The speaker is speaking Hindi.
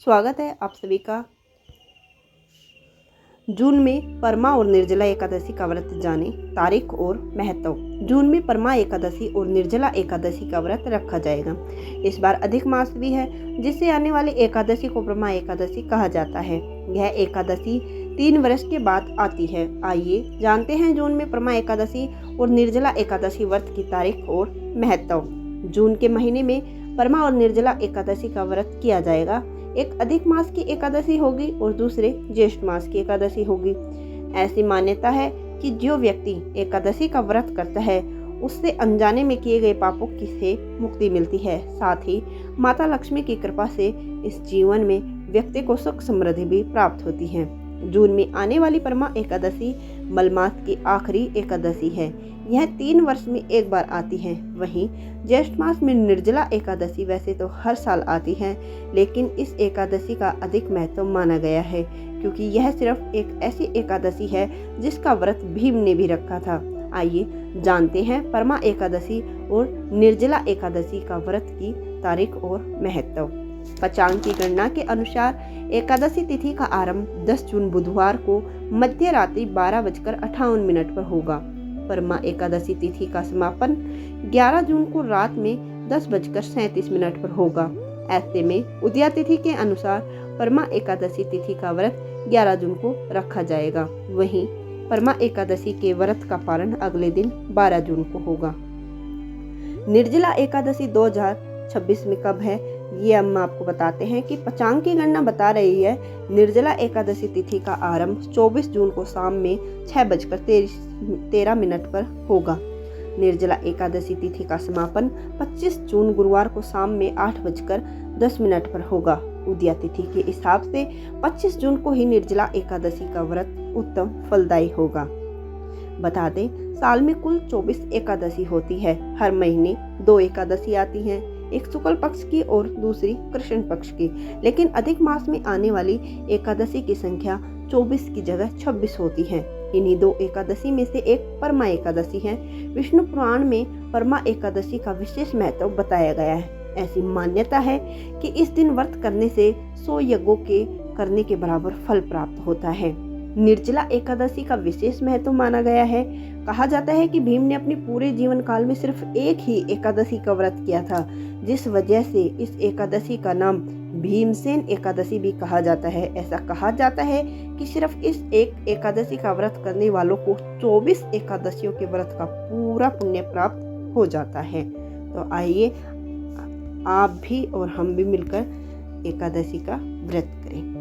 स्वागत है आप सभी का। जून में परमा और निर्जला एकादशी का व्रत जाने तारीख और महत्व। जून में परमा एकादशी और निर्जला एकादशी का व्रत रखा जाएगा। इस बार अधिक मास भी है, जिससे आने वाली एकादशी को परमा एकादशी कहा जाता है। यह एकादशी 3 वर्ष के बाद आती है। आइए जानते हैं जून में परमा एकादशी और निर्जला एकादशी व्रत की तारीख और महत्व। जून के महीने में परमा और निर्जला एकादशी का व्रत किया जाएगा। एक अधिक मास की एकादशी होगी और दूसरे ज्येष्ठ मास की एकादशी होगी। ऐसी मान्यता है कि जो व्यक्ति एकादशी का व्रत करता है उससे अनजाने में किए गए पापों की से मुक्ति मिलती है। साथ ही माता लक्ष्मी की कृपा से इस जीवन में व्यक्ति को सुख समृद्धि भी प्राप्त होती है। जून में आने वाली परमा एकादशी मलमास की आखिरी एकादशी है। यह 3 वर्ष में एक बार आती है। वहीं ज्येष्ठ मास में निर्जला एकादशी वैसे तो हर साल आती है, लेकिन इस एकादशी का अधिक महत्व माना गया है, क्योंकि यह सिर्फ एक ऐसी एकादशी है जिसका व्रत भीम ने भी रखा था। आइए जानते हैं परमा एकादशी और निर्जला एकादशी का व्रत की तारीख और महत्व। पंचांग की गणना के अनुसार एकादशी तिथि का आरंभ 10 जून बुधवार को मध्य रात्रि 12:58 पर होगा। परमा एकादशी तिथि का समापन 11 जून को रात में 10:37 पर होगा। ऐसे में उदया तिथि के अनुसार परमा एकादशी तिथि का व्रत 11 जून को रखा जाएगा। वहीं परमा एकादशी के व्रत का पारण अगले दिन 12 जून को होगा। निर्जला एकादशी 2026 में कब है, ये हम आपको बताते हैं कि पंचांग की गणना बता रही है निर्जला एकादशी तिथि का आरंभ 24 जून को शाम में 6:13 पर होगा। निर्जला एकादशी तिथि का समापन 25 जून गुरुवार को शाम में 8:10 पर होगा। उदया तिथि के हिसाब से 25 जून को ही निर्जला एकादशी का व्रत उत्तम फलदायी होगा। बता दें, साल में कुल 24 एकादशी होती है। हर महीने 2 एकादशी आती हैं, एक शुक्ल पक्ष की और दूसरी कृष्ण पक्ष की। लेकिन अधिक मास में आने वाली एकादशी की संख्या 24 की जगह 26 होती है। इन्हीं 2 एकादशी में से एक परमा एकादशी है। विष्णु पुराण में परमा एकादशी का विशेष महत्व बताया गया है। ऐसी मान्यता है कि इस दिन व्रत करने से 100 यज्ञों के करने के बराबर फल प्राप्त होता है। निर्जला एकादशी का विशेष महत्व माना गया है। कहा जाता है कि भीम ने अपने पूरे जीवन काल में सिर्फ एक ही एकादशी का व्रत किया था, जिस वजह से इस एकादशी का नाम भीमसेन एकादशी भी कहा जाता है। ऐसा कहा जाता है कि सिर्फ इस एक एकादशी का व्रत करने वालों को 24 एकादशियों के व्रत का पूरा पुण्य प्राप्त हो जाता है। तो आइए आप भी और हम भी मिलकर एकादशी का व्रत करें।